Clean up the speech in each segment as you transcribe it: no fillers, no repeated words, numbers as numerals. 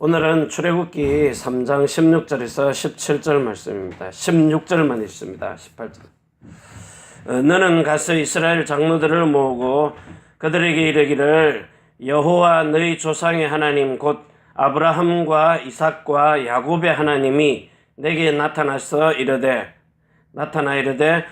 오늘은 출애굽기 3장 16절에서 17절 말씀입니다. 16절만 있습니다. 18절. 너는 가서 이스라엘 장로들을 모으고 그들에게 이르기를 여호와 너희 조상의 하나님 곧 아브라함과 이삭과 야곱의 하나님이 내게 나타나 이르되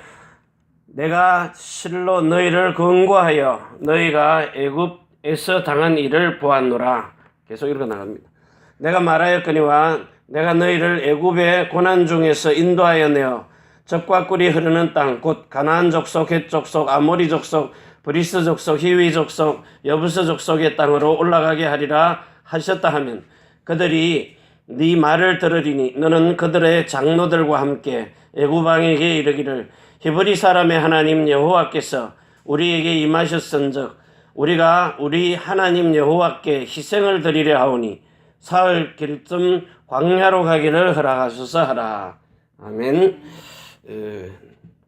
내가 실로 너희를 권고하여 너희가 애굽에서 당한 일을 보았노라. 계속 이렇게 나갑니다. 내가 말하였거니와 내가 너희를 애굽의 고난 중에서 인도하여 내어 젖과 꿀이 흐르는 땅 곧 가나안 족속, 헷 족속, 아모리 족속, 브리스 족속, 히위 족속, 여부스 족속의 땅으로 올라가게 하리라 하셨다 하면 그들이 네 말을 들으리니 너는 그들의 장로들과 함께 애굽 왕에게 이르기를 히브리 사람의 하나님 여호와께서 우리에게 임하셨은즉 우리가 우리 하나님 여호와께 희생을 드리려 하오니 사흘 길쯤 광야로 가기를 허락하소서 하라. 아멘.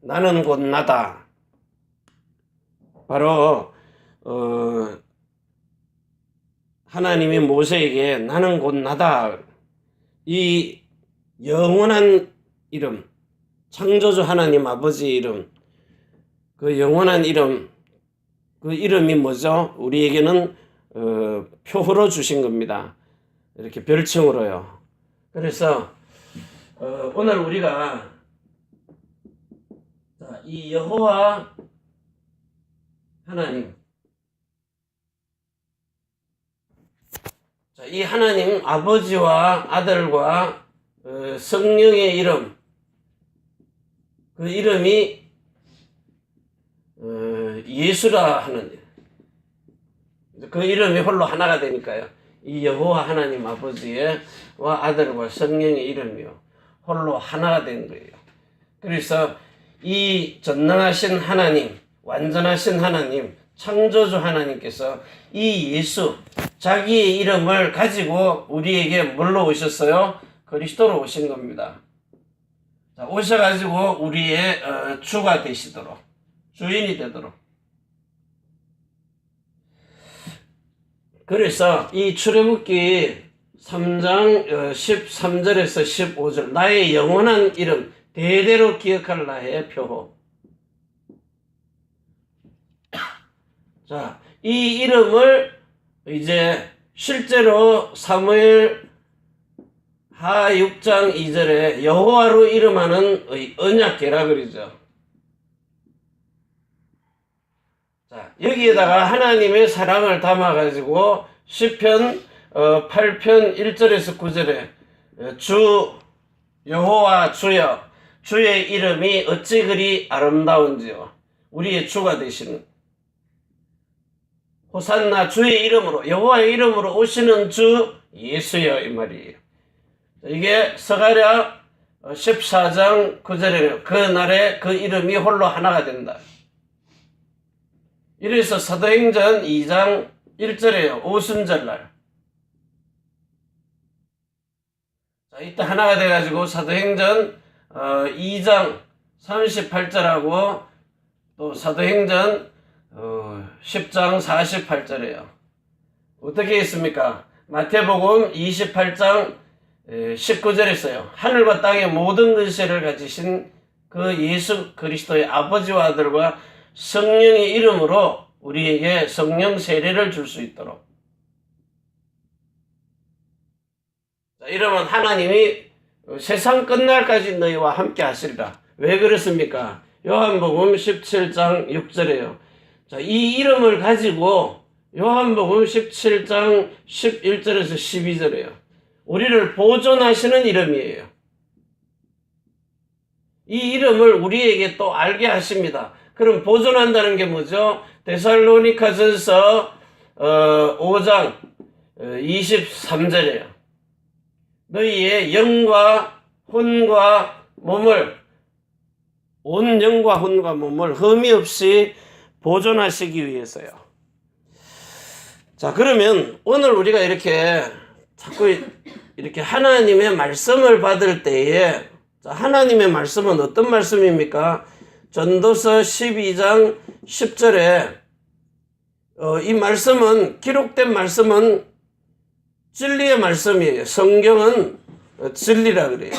나는 곧 나다. 바로 하나님이 모세에게 나는 곧 나다. 이 영원한 이름, 창조주 하나님 아버지 이름, 그 영원한 이름, 그 이름이 뭐죠? 우리에게는 표로 주신 겁니다. 이렇게 별칭으로요. 그래서 오늘 우리가 이 여호와 하나님, 이 하나님 아버지와 아들과 성령의 이름, 그 이름이 예수라 하는 그 이름이 홀로 하나가 되니까요. 이 여호와 하나님 아버지와 아들과 성령의 이름이요 홀로 하나가 된 거예요. 그래서 이 전능하신 하나님, 완전하신 하나님, 창조주 하나님께서 이 예수, 자기의 이름을 가지고 우리에게 뭘로 오셨어요? 그리스도로 오신 겁니다. 자, 오셔가지고 우리의 주가 되시도록, 주인이 되도록. 그래서 이 출애굽기 3장 13절에서 15절 나의 영원한 이름 대대로 기억할 나의 표호. 자, 이 이름을 이제 실제로 사무엘 하 6장 2절에 여호와로 이름하는 언약궤라 그러죠. 자, 여기에다가 하나님의 사랑을 담아가지고 시편 8편 1절에서 9절에 주 여호와 주여 주의 이름이 어찌 그리 아름다운지요. 우리의 주가 되시는 호산나 주의 이름으로 여호와의 이름으로 오시는 주 예수여 이 말이에요. 이게 스가랴 14장 9절에 그 날에 그 이름이 홀로 하나가 된다. 이래서 사도행전 2장 1절에요. 오순절날. 자, 이때 하나가 돼가지고 사도행전 2장 38절하고 또 사도행전 10장 48절에요. 어떻게 했습니까? 마태복음 28장 19절에서요. 하늘과 땅의 모든 근세를 가지신 그 예수 그리스도의 아버지와 아들과 성령의 이름으로 우리에게 성령 세례를 줄 수 있도록. 자, 이러면 하나님이 세상 끝날까지 너희와 함께 하시리라. 왜 그렇습니까? 요한복음 17장 6절에요. 자, 이 이름을 가지고 요한복음 17장 11절에서 12절에요. 우리를 보존하시는 이름이에요. 이 이름을 우리에게 또 알게 하십니다. 그럼 보존한다는 게 뭐죠? 데살로니가전서 5장 23절이에요. 너희의 영과 혼과 몸을 온 영과 혼과 몸을 흠이 없이 보존하시기 위해서요. 자, 그러면 오늘 우리가 이렇게 자꾸 이렇게 하나님의 말씀을 받을 때에 자, 하나님의 말씀은 어떤 말씀입니까? 전도서 12장 10절에 이 말씀은 기록된 말씀은 진리의 말씀이에요. 성경은 진리라 그래요.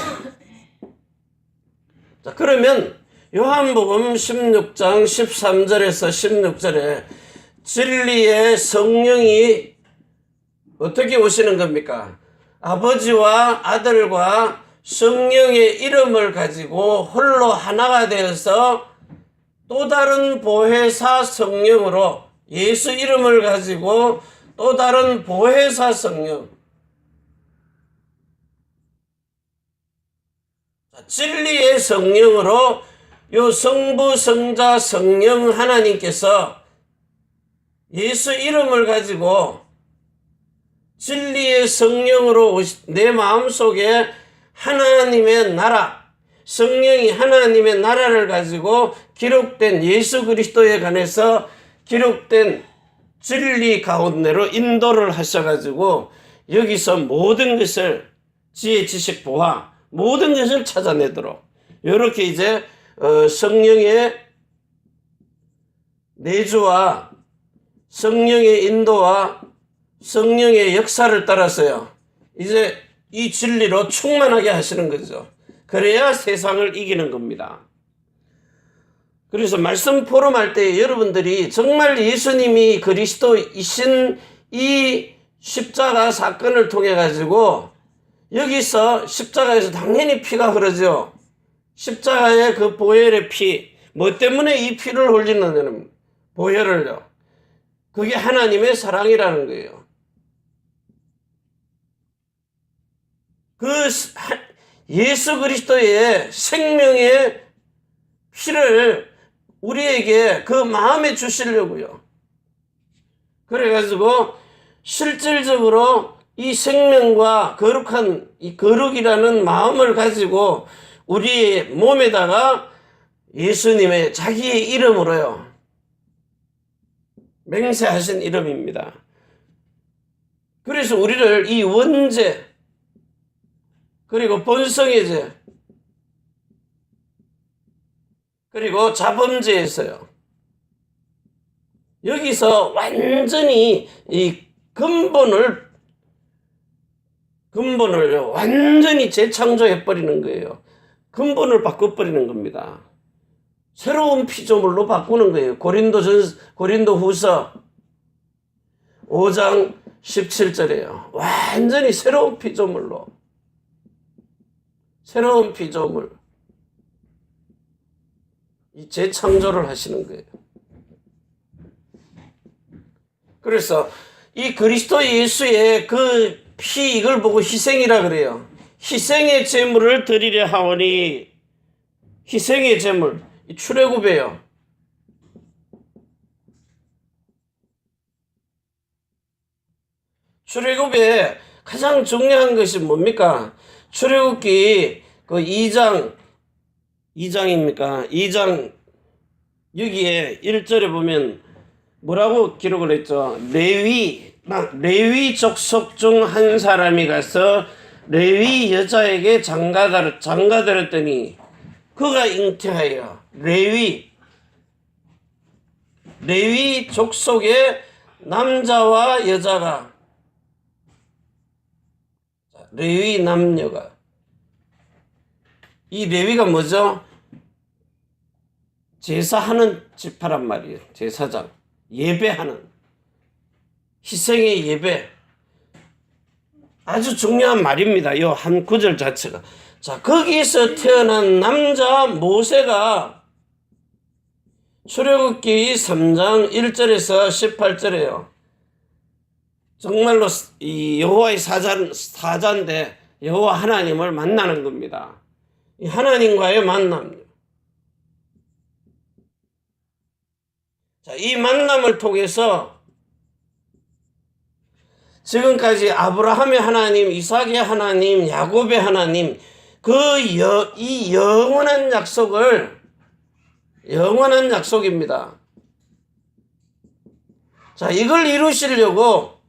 자, 그러면 요한복음 16장 13절에서 16절에 진리의 성령이 어떻게 오시는 겁니까? 아버지와 아들과 성령의 이름을 가지고 홀로 하나가 되어서 또 다른 보혜사 성령으로 예수 이름을 가지고 또 다른 보혜사 성령, 진리의 성령으로 요 성부, 성자, 성령 하나님께서 예수 이름을 가지고 진리의 성령으로 내 마음속에 하나님의 나라, 성령이 하나님의 나라를 가지고 기록된 예수 그리스도에 관해서 기록된 진리 가운데로 인도를 하셔가지고 여기서 모든 것을 지혜, 지식, 보화 모든 것을 찾아내도록 이렇게 이제 성령의 내주와 성령의 인도와 성령의 역사를 따라서요 이제 이 진리로 충만하게 하시는 거죠. 그래야 세상을 이기는 겁니다. 그래서 말씀 포럼할 때 여러분들이 정말 예수님이 그리스도이신 이 십자가 사건을 통해 가지고 여기서 십자가에서 당연히 피가 흐르죠. 십자가의 그 보혈의 피, 뭐 때문에 이 피를 흘리느냐는 보혈을요. 그게 하나님의 사랑이라는 거예요. 그 예수 그리스도의 생명의 피를 우리에게 그 마음에 주시려고요. 그래가지고 실질적으로 이 생명과 거룩한 이 거룩이라는 마음을 가지고 우리의 몸에다가 예수님의 자기의 이름으로요. 맹세하신 이름입니다. 그래서 우리를 이 원죄 그리고 본성의 죄 그리고 자범죄에서요. 여기서 완전히 이 근본을 완전히 재창조해버리는 거예요. 근본을 바꿔버리는 겁니다. 새로운 피조물로 바꾸는 거예요. 고린도 후서 5장 17절이에요. 완전히 새로운 피조물로. 새로운 피조물. 이 재창조를 하시는 거예요. 그래서 이 그리스도 예수의 그 피 이걸 보고 희생이라 그래요. 희생의 제물을 드리려 하오니 희생의 제물 출애굽이에요. 출애굽에 가장 중요한 것이 뭡니까? 출애굽기 그 2장입니까? 2장 여기에 1절에 보면 뭐라고 기록을 했죠? 레위 족속 중 한 사람이 가서 레위 여자에게 장가들었더니 그가 잉태하여 레위 족속의 남자와 여자가 레위 남녀가 이 레위가 뭐죠? 제사하는 지파란 말이에요. 제사장 예배하는 희생의 예배 아주 중요한 말입니다. 이 한 구절 자체가. 자, 거기서 태어난 남자 모세가 출애굽기 3장 1절에서 18절에요. 정말로 이 여호와의 사자인데 여호와 하나님을 만나는 겁니다. 이 하나님과의 만남. 자, 이 만남을 통해서 지금까지 아브라함의 하나님, 이삭의 하나님, 야곱의 하나님, 이 영원한 약속입니다. 자, 이걸 이루시려고,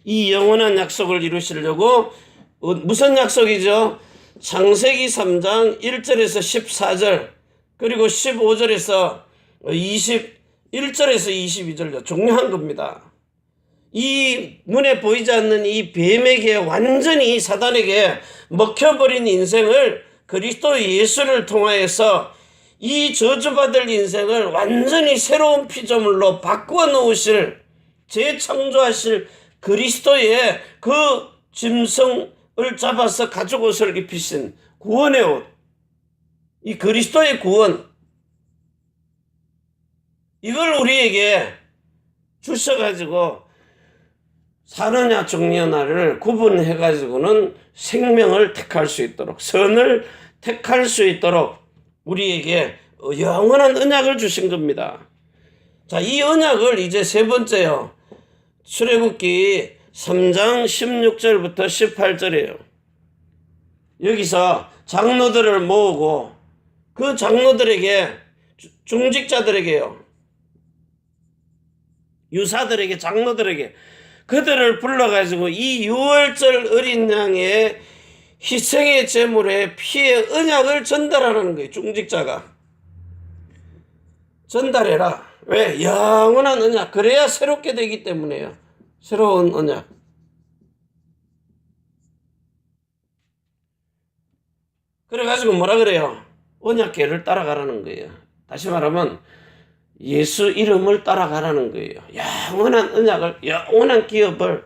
이 영원한 약속을 이루시려고, 무슨 약속이죠? 창세기 3장 1절에서 14절, 그리고 15절에서 21절에서 22절, 중요한 겁니다. 이 눈에 보이지 않는 이 뱀에게 완전히 사단에게 먹혀버린 인생을 그리스도 예수를 통하여서 이 저주받을 인생을 완전히 새로운 피조물로 바꾸어 놓으실, 재창조하실 그리스도의 그 짐승을 잡아서 가죽 옷을 입히신 구원의 옷, 이 그리스도의 구원, 이걸 우리에게 주셔가지고 사느냐 죽느냐를 구분해가지고는 생명을 택할 수 있도록, 선을 택할 수 있도록 우리에게 영원한 언약을 주신 겁니다. 자, 이 언약을 이제 세 번째요. 출애굽기 3장 16절부터 18절이에요. 여기서 장로들을 모으고 그 장로들에게, 중직자들에게요, 유사들에게, 장로들에게 그들을 불러가지고 이 유월절 어린 양의 희생의 제물의 피의 언약을 전달하는 거예요. 중직자가 전달해라. 왜? 영원한 언약. 그래야 새롭게 되기 때문에요. 새로운 언약. 그래가지고 뭐라 그래요? 언약궤를 따라가라는 거예요. 다시 말하면 예수 이름을 따라가라는 거예요. 영원한 언약을, 영원한 기업을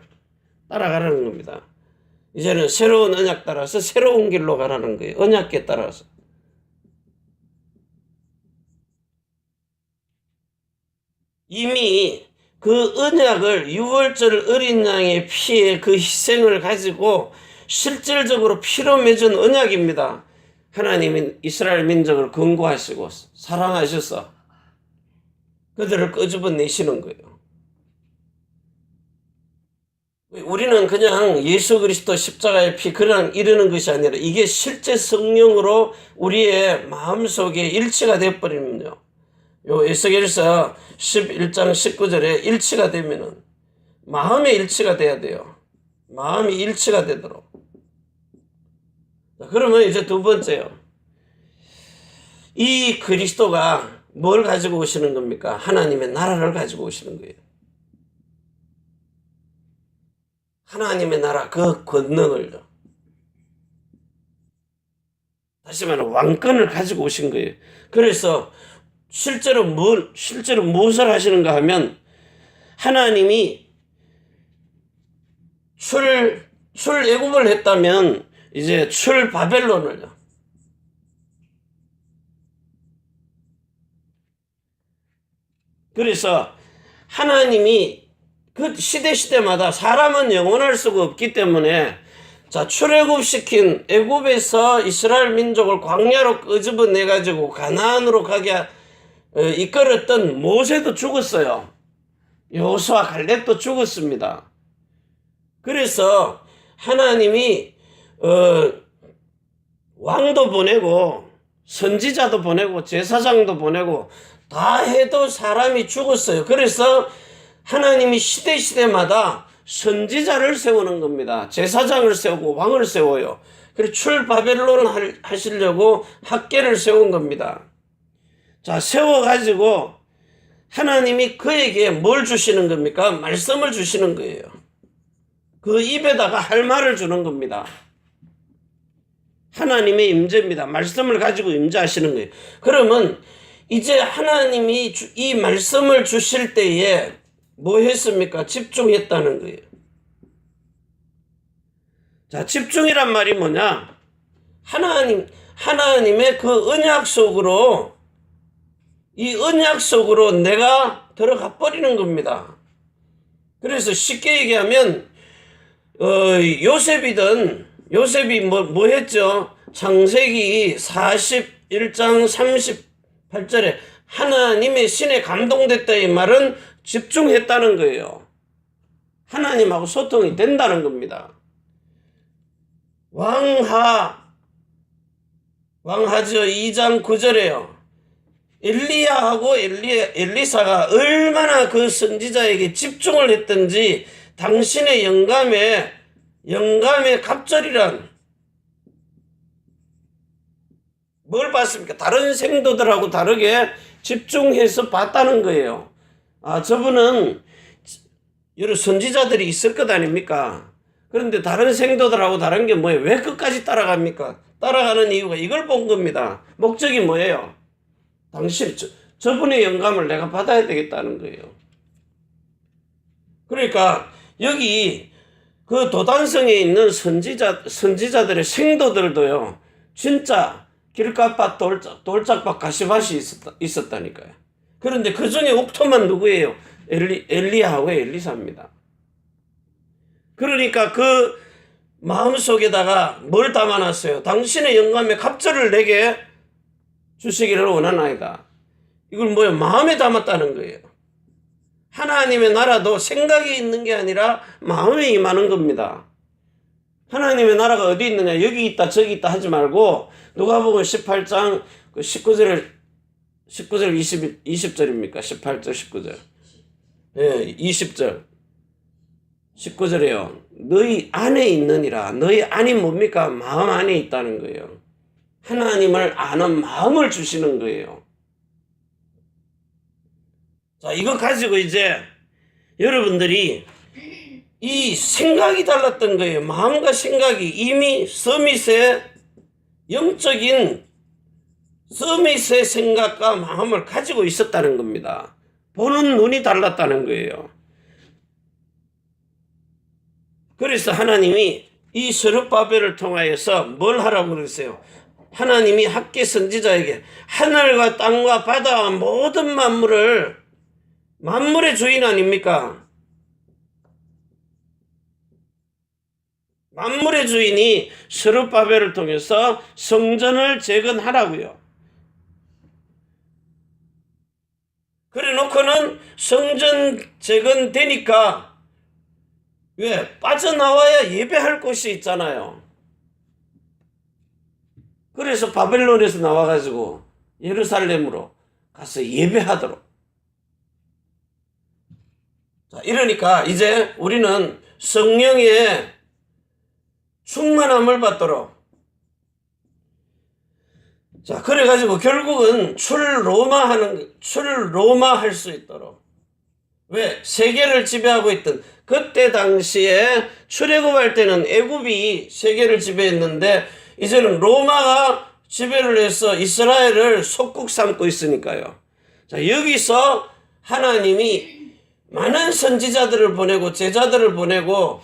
따라가라는 겁니다. 이제는 새로운 언약 따라서 새로운 길로 가라는 거예요. 언약궤 따라서. 이미 그 언약을, 유월절 어린 양의 피의 그 희생을 가지고 실질적으로 피로 맺은 언약입니다. 하나님이 이스라엘 민족을 권고하시고 사랑하셔서 그들을 끄집어내시는 거예요. 우리는 그냥 예수 그리스도 십자가의 피 그냥 이르는 것이 아니라 이게 실제 성령으로 우리의 마음속에 일치가 되어버리면요, 요 에스겔서 11장 19절에 일치가 되면은 마음의 일치가 돼야 돼요. 마음이 일치가 되도록. 그러면 이제 두 번째요. 이 그리스도가 뭘 가지고 오시는 겁니까? 하나님의 나라를 가지고 오시는 거예요. 하나님의 나라, 그 권능을요. 다시 말하면 왕권을 가지고 오신 거예요. 그래서 실제로 무엇을 하시는가 하면 하나님이 출애굽을 했다면 이제 출바벨론을요. 그래서 하나님이 그 시대마다 사람은 영원할 수가 없기 때문에, 자, 출애굽시킨 애굽에서 이스라엘 민족을 광야로 끄집어내 가지고 가나안으로 가게 이끌었던 모세도 죽었어요. 여호수아 갈렙도 죽었습니다. 그래서 하나님이 왕도 보내고 선지자도 보내고 제사장도 보내고 다 해도 사람이 죽었어요. 그래서 하나님이 시대마다 선지자를 세우는 겁니다. 제사장을 세우고 왕을 세워요. 그래서 출바벨론 하시려고 학계를 세운 겁니다. 자, 세워가지고 하나님이 그에게 뭘 주시는 겁니까? 말씀을 주시는 거예요. 그 입에다가 할 말을 주는 겁니다. 하나님의 임재입니다. 말씀을 가지고 임재하시는 거예요. 그러면 이제 하나님이 이 말씀을 주실 때에 뭐 했습니까? 집중했다는 거예요. 자, 집중이란 말이 뭐냐? 하나님의 그 언약 속으로, 이 언약 속으로 내가 들어가 버리는 겁니다. 그래서 쉽게 얘기하면, 요셉이 뭐 했죠? 창세기 41장 38절에 하나님의 신에 감동됐다, 이 말은 집중했다는 거예요. 하나님하고 소통이 된다는 겁니다. 왕하죠 2장 9절에요. 엘리야하고 엘리사가 얼마나 그 선지자에게 집중을 했던지 당신의 영감의 갑절이란 뭘 봤습니까? 다른 생도들하고 다르게 집중해서 봤다는 거예요. 아, 저분은 여러 선지자들이 있을 것 아닙니까? 그런데 다른 생도들하고 다른 게 뭐예요? 왜 끝까지 따라갑니까? 따라가는 이유가 이걸 본 겁니다. 목적이 뭐예요? 당신, 저분의 영감을 내가 받아야 되겠다는 거예요. 그러니까 여기 그 도단성에 있는 선지자들의 생도들도요, 진짜 길가밭, 돌짝밭, 가시밭이 있었다니까요. 그런데 그 중에 옥토만 누구예요? 엘리야하고 엘리사입니다. 그러니까 그 마음속에다가 뭘 담아놨어요? 당신의 영감의 갑절을 내게 주시기를 원하나이다. 이걸 뭐예요? 마음에 담았다는 거예요. 하나님의 나라도 생각이 있는 게 아니라 마음에 임하는 겁니다. 하나님의 나라가 어디 있느냐, 여기 있다 저기 있다 하지 말고 누가복음 18장 19절 20절입니까? 18절 19절. 예, 20절 19절에요. 너희 안에 있느니라. 너희 안이 뭡니까? 마음 안에 있다는 거예요. 하나님을 아는 마음을 주시는 거예요. 자, 이거 가지고 이제 여러분들이 이 생각이 달랐던 거예요. 마음과 생각이 이미 서밋의 영적인 서밋의 생각과 마음을 가지고 있었다는 겁니다. 보는 눈이 달랐다는 거예요. 그래서 하나님이 이 스룹바벨을 통하여서 뭘 하라고 그랬어요? 하나님이 학개 선지자에게 하늘과 땅과 바다와 모든 만물의 주인 아닙니까? 만물의 주인이 스룹바벨을 통해서 성전을 재건하라고요. 그래 놓고는 성전 재건되니까 왜? 빠져나와야 예배할 곳이 있잖아요. 그래서 바벨론에서 나와가지고 예루살렘으로 가서 예배하도록. 자, 이러니까 이제 우리는 성령의 충만함을 받도록. 자, 그래가지고 결국은 출로마 할 수 있도록. 왜? 세계를 지배하고 있던 그때 당시에 출애굽할 때는 애굽이 세계를 지배했는데 이제는 로마가 지배를 해서 이스라엘을 속국 삼고 있으니까요. 자, 여기서 하나님이 많은 선지자들을 보내고 제자들을 보내고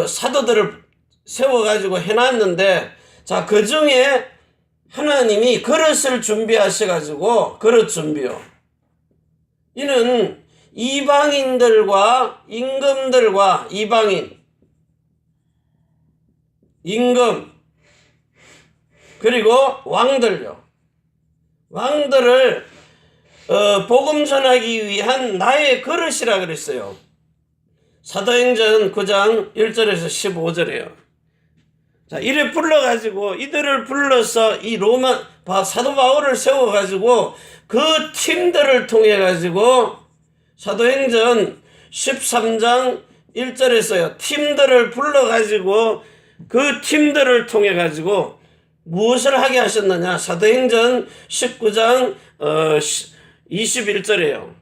사도들을 세워가지고 해놨는데, 자, 그 중에 하나님이 그릇을 준비하셔가지고 그릇 준비요. 이는 이방인들과 임금들과 임금 그리고 왕들요. 왕들을 복음 전하기 위한 나의 그릇이라 그랬어요. 사도행전 9장 1절에서 15절이에요. 자, 이래 불러가지고 이들을 불러서 이 사도 바울을 세워가지고 그 팀들을 통해가지고 사도행전 13장 1절에서요. 팀들을 불러가지고 그 팀들을 통해가지고 무엇을 하게 하셨느냐. 사도행전 19장 21절이에요.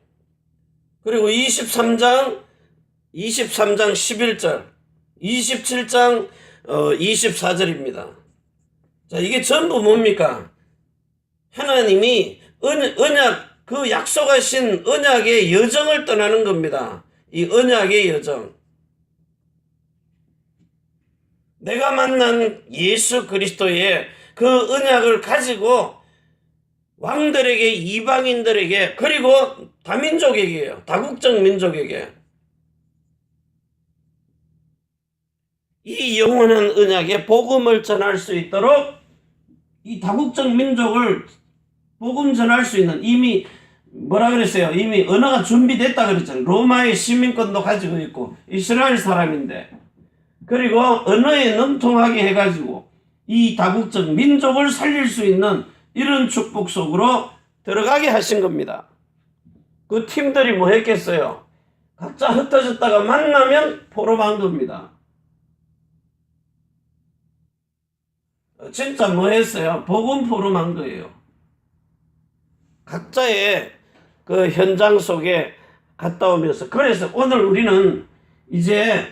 그리고 23장 11절, 27장 24절입니다. 자, 이게 전부 뭡니까? 하나님이 언약, 그 약속하신 언약의 여정을 떠나는 겁니다. 이 언약의 여정. 내가 만난 예수 그리스도의 그 언약을 가지고 왕들에게, 이방인들에게, 그리고 다민족에게요. 다국적 민족에게 이 영원한 언약의 복음을 전할 수 있도록 이 다국적 민족을 복음 전할 수 있는, 이미 뭐라 그랬어요? 이미 언어가 준비됐다 그랬잖아요. 로마의 시민권도 가지고 있고 이스라엘 사람인데, 그리고 언어에 능통하게 해가지고 이 다국적 민족을 살릴 수 있는 이런 축복 속으로 들어가게 하신 겁니다. 그 팀들이 뭐 했겠어요? 각자 흩어졌다가 만나면 포럼한 겁니다. 진짜 뭐 했어요? 복음 포럼한 거예요. 각자의 그 현장 속에 갔다 오면서. 그래서 오늘 우리는 이제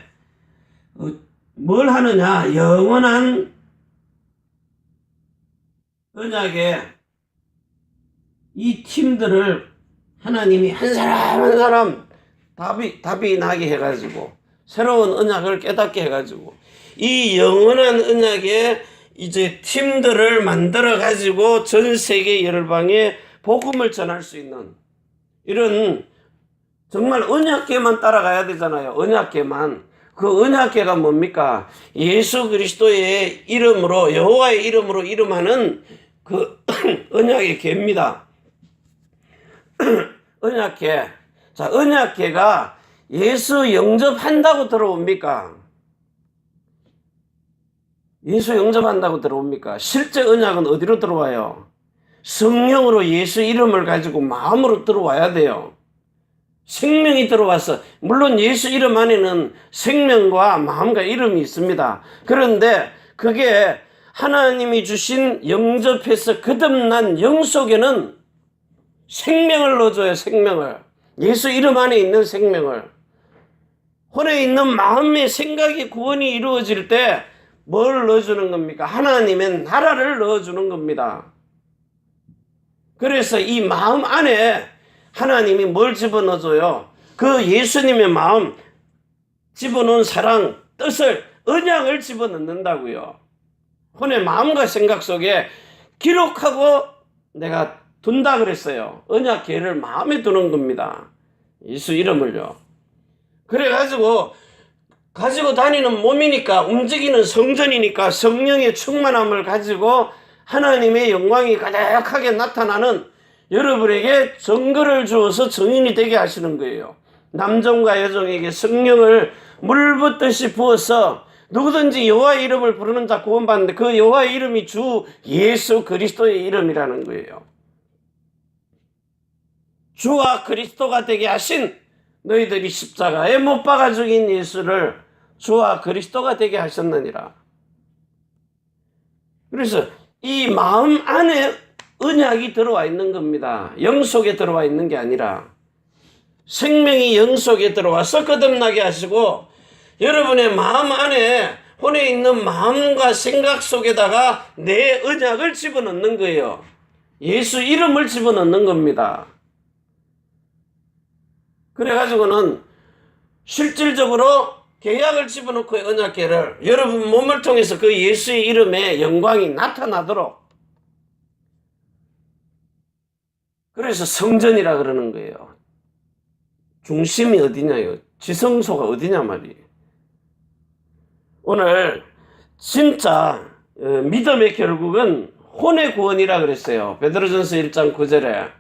뭘 하느냐? 영원한 언약의 이 팀들을 하나님이 한 사람 한 사람 답이 나게 해가지고 새로운 언약을 깨닫게 해가지고 이 영원한 언약의 이제 팀들을 만들어 가지고 전 세계 열방에 복음을 전할 수 있는 이런 정말 언약궤만 따라가야 되잖아요. 언약궤만. 그 언약궤가 뭡니까? 예수 그리스도의 이름으로 여호와의 이름으로 이름하는 그 언약의 궤입니다. 언약궤. 자, 언약궤가 예수 영접한다고 들어옵니까? 예수 영접한다고 들어옵니까? 실제 언약은 어디로 들어와요? 성령으로 예수 이름을 가지고 마음으로 들어와야 돼요. 생명이 들어와서 물론 예수 이름 안에는 생명과 마음과 이름이 있습니다. 그런데 그게 하나님이 주신 영접해서 거듭난 영 속에는 생명을 넣어줘요. 생명을. 예수 이름 안에 있는 생명을. 혼에 있는 마음의 생각이 구원이 이루어질 때 뭘 넣어주는 겁니까? 하나님의 나라를 넣어주는 겁니다. 그래서 이 마음 안에 하나님이 뭘 집어넣어줘요? 그 예수님의 마음, 집어넣은 사랑, 뜻을, 언약을 집어넣는다고요. 혼의 마음과 생각 속에 기록하고 내가 둔다 그랬어요. 언약궤를 마음에 두는 겁니다. 예수 이름을요. 그래가지고 가지고 다니는 몸이니까 움직이는 성전이니까 성령의 충만함을 가지고 하나님의 영광이 가득하게 나타나는 여러분에게 증거를 주어서 증인이 되게 하시는 거예요. 남종과 여종에게 성령을 물 붓듯이 부어서 누구든지 여호와의 이름을 부르는 자 구원받는데 그 여호와의 이름이 주 예수 그리스도의 이름이라는 거예요. 주와 그리스도가 되게 하신 너희들이 십자가에 못 박아 죽인 예수를 주와 그리스도가 되게 하셨느니라. 그래서 이 마음 안에 언약이 들어와 있는 겁니다. 영 속에 들어와 있는 게 아니라 생명이 영 속에 들어와서 거듭나게 하시고 여러분의 마음 안에 혼에 있는 마음과 생각 속에다가 내 언약을 집어넣는 거예요. 예수 이름을 집어넣는 겁니다. 그래가지고는 실질적으로 계약을 집어넣고 언약궤를 여러분 몸을 통해서 그 예수의 이름에 영광이 나타나도록 그래서 성전이라 그러는 거예요. 중심이 어디냐요? 지성소가 어디냐 말이에요. 오늘 진짜 믿음의 결국은 혼의 구원이라 그랬어요. 베드로전서 1장 9절에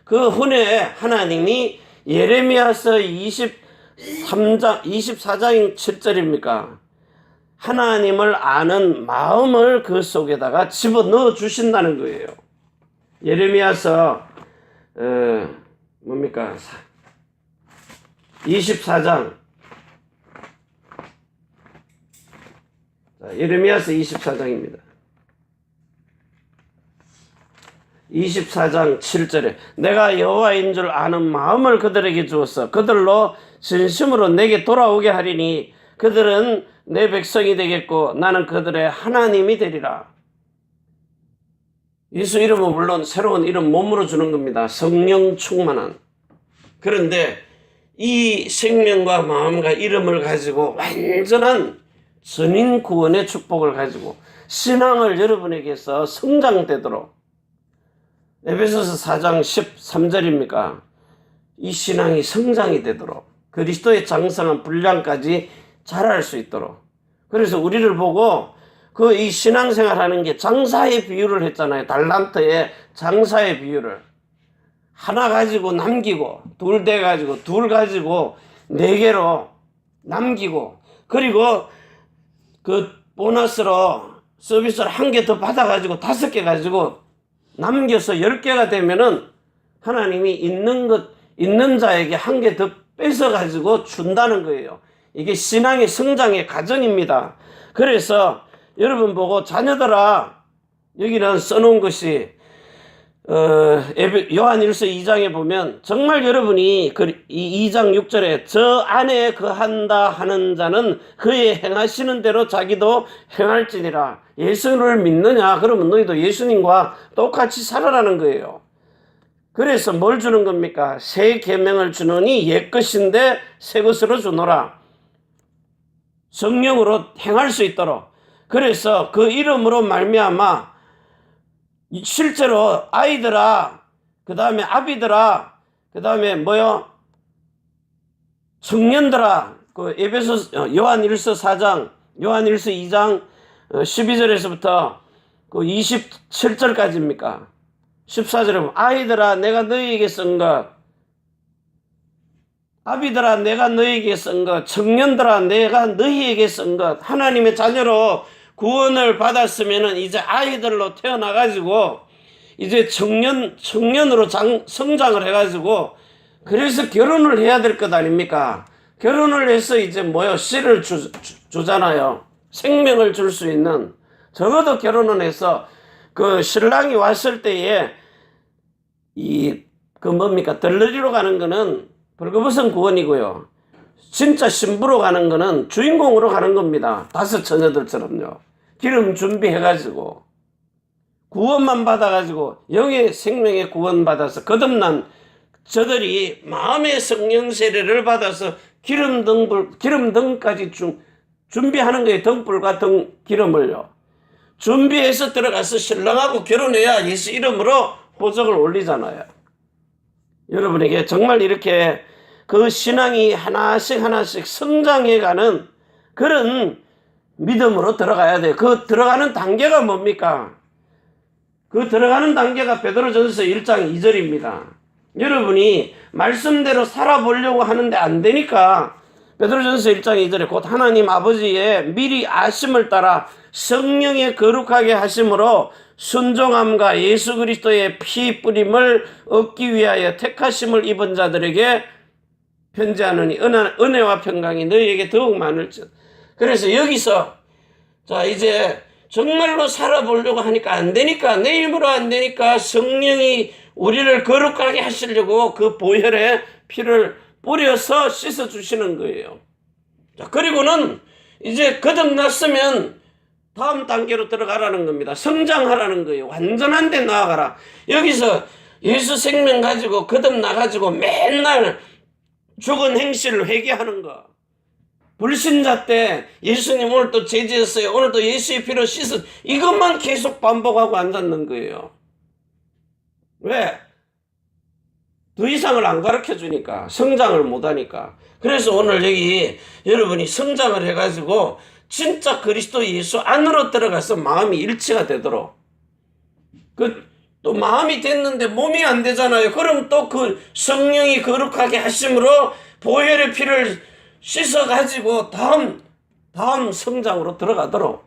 그 혼에 하나님이 예레미야서 24장 7절입니까? 하나님을 아는 마음을 그 속에다가 집어넣어 주신다는 거예요. 예레미야서 뭡니까? 24장 예레미야서 24장입니다. 24장 7절에 내가 여호와인 줄 아는 마음을 그들에게 주었어. 그들로 진심으로 내게 돌아오게 하리니 그들은 내 백성이 되겠고 나는 그들의 하나님이 되리라. 예수 이름은 물론 새로운 이름 몸으로 주는 겁니다. 성령 충만한. 그런데 이 생명과 마음과 이름을 가지고 완전한 선인 구원의 축복을 가지고 신앙을 여러분에게서 성장되도록 에베소서 4장 13절입니까? 이 신앙이 성장이 되도록 그리스도의 장성한 분량까지 자랄 수 있도록. 그래서 우리를 보고 그 이 신앙생활 하는 게 장사의 비유를 했잖아요. 달란트의 장사의 비유를. 하나 가지고 남기고 둘 돼 가지고 둘 가지고 네 개로 남기고 그리고 그 보너스로 서비스를 한 개 더 받아 가지고 5개 가지고 남겨서 10개가 되면은 하나님이 있는 자에게 한 개 더 뺏어 가지고 준다는 거예요. 이게 신앙의 성장의 과정입니다. 그래서 여러분 보고 자녀들아 여기는 써놓은 것이 요한일서 2장에 보면 정말 여러분이 이 2장 6절에 저 안에 거한다 하는 자는 그의 행하시는 대로 자기도 행할지니라. 예수를 믿느냐? 그러면 너희도 예수님과 똑같이 살아라는 거예요. 그래서 뭘 주는 겁니까? 새 계명을 주노니 옛 것인데 새 것으로 주노라. 성령으로 행할 수 있도록. 그래서 그 이름으로 말미암아 실제로 아이들아, 그 다음에 아비들아, 그 다음에 청년들아, 요한일서 4장, 요한일서 2장 12절에서부터 그 27절까지입니까? 14절에 보면 아이들아 내가 너희에게 쓴 것, 아비들아 내가 너희에게 쓴 것, 청년들아 내가 너희에게 쓴 것. 하나님의 자녀로 구원을 받았으면은 이제 아이들로 태어나가지고 이제 청년으로 성장을 해가지고 그래서 결혼을 해야 될 것 아닙니까? 결혼을 해서 이제 씨를 주잖아요. 생명을 줄 수 있는. 적어도 결혼을 해서 그 신랑이 왔을 때에 들러리로 가는 거는 벌거벗은 구원이고요. 진짜 신부로 가는 거는 주인공으로 가는 겁니다. 5 처녀들처럼요. 기름 준비해가지고 구원만 받아가지고 영의 생명의 구원받아서 거듭난 저들이 마음의 성령 세례를 받아서 기름등까지 준비하는 거예요. 등불과 기름을요. 준비해서 들어가서 신랑하고 결혼해야 예수 이름으로 호적을 올리잖아요. 여러분에게 정말 이렇게 그 신앙이 하나씩 성장해가는 그런 믿음으로 들어가야 돼요. 그 들어가는 단계가 뭡니까? 그 들어가는 단계가 베드로전서 1장 2절입니다. 여러분이 말씀대로 살아보려고 하는데 안 되니까 베드로전서 1장 2절에 곧 하나님 아버지의 미리 아심을 따라 성령의 거룩하게 하심으로 순종함과 예수 그리스도의 피 뿌림을 얻기 위하여 택하심을 입은 자들에게 편지하느니 은혜와 평강이 너희에게 더욱 많을지어다. 그래서 여기서 자 이제 정말로 살아보려고 하니까 안 되니까 내 힘으로 안 되니까 성령이 우리를 거룩하게 하시려고 그 보혈에 피를 뿌려서 씻어주시는 거예요. 자 그리고는 이제 거듭났으면 다음 단계로 들어가라는 겁니다. 성장하라는 거예요. 완전한 데 나아가라. 여기서 예수 생명 가지고 거듭나가지고 맨날 죽은 행실을 회개하는 거. 불신자 때 예수님 오늘 또 죄지었어요. 오늘 또 예수의 피로 씻은 이것만 계속 반복하고 앉았는 거예요. 왜? 더 이상을 안 가르쳐 주니까. 성장을 못 하니까. 그래서 오늘 여기 여러분이 성장을 해가지고 진짜 그리스도 예수 안으로 들어가서 마음이 일치가 되도록. 또 마음이 됐는데 몸이 안 되잖아요. 그럼 또 그 성령이 거룩하게 하심으로 보혈의 피를 씻어가지고 다음 성장으로 들어가도록.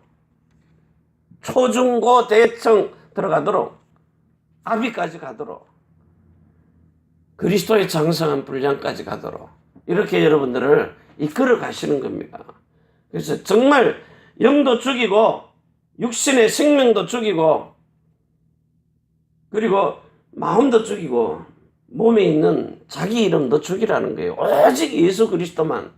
초중고 대청 들어가도록. 아비까지 가도록. 그리스도의 장성한 분량까지 가도록. 이렇게 여러분들을 이끌어 가시는 겁니다. 그래서 정말 영도 죽이고 육신의 생명도 죽이고 그리고 마음도 죽이고 몸에 있는 자기 이름도 죽이라는 거예요. 오직 예수 그리스도만.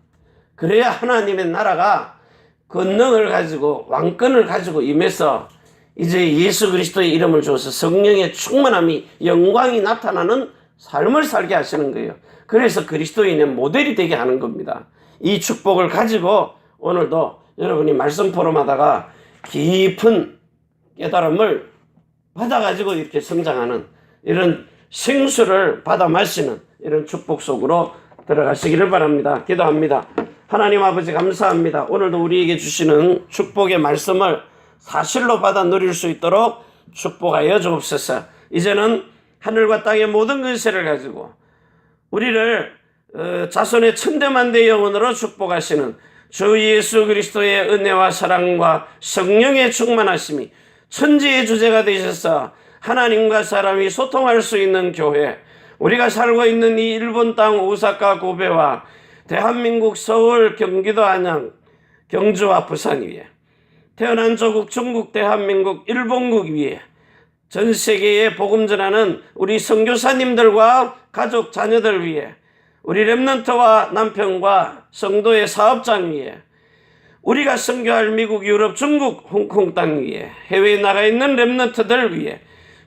그래야 하나님의 나라가 권능을 가지고 왕권을 가지고 임해서 이제 예수 그리스도의 이름을 주어서 성령의 충만함이 영광이 나타나는 삶을 살게 하시는 거예요. 그래서 그리스도인의 모델이 되게 하는 겁니다. 이 축복을 가지고 오늘도 여러분이 말씀 포럼하다가 깊은 깨달음을 받아가지고 이렇게 성장하는 이런 생수를 받아 마시는 이런 축복 속으로 들어가시기를 바랍니다. 기도합니다. 하나님 아버지 감사합니다. 오늘도 우리에게 주시는 축복의 말씀을 사실로 받아 누릴 수 있도록 축복하여 주옵소서. 이제는 하늘과 땅의 모든 권세를 가지고 우리를 자손의 천대만대 영혼으로 축복하시는 주 예수 그리스도의 은혜와 사랑과 성령의 충만하심이 천지의 주제가 되셔서 하나님과 사람이 소통할 수 있는 교회, 우리가 살고 있는 이 일본 땅 오사카 고베와 대한민국 서울 경기도 안양 경주와 부산 위에 태어난 조국 중국 대한민국 일본국 위에 전 세계에 복음 전하는 우리 선교사님들과 가족 자녀들 위해, 우리 렘넌트와 남편과 성도의 사업장 위에, 우리가 선교할 미국, 유럽, 중국, 홍콩 땅 위에, 해외에 나가 있는 렘넌트들 위해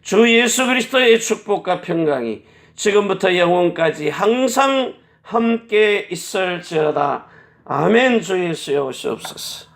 주 예수 그리스도의 축복과 평강이 지금부터 영원까지 항상 함께 있을지어다. 아멘. 주 예수여 오시옵소서.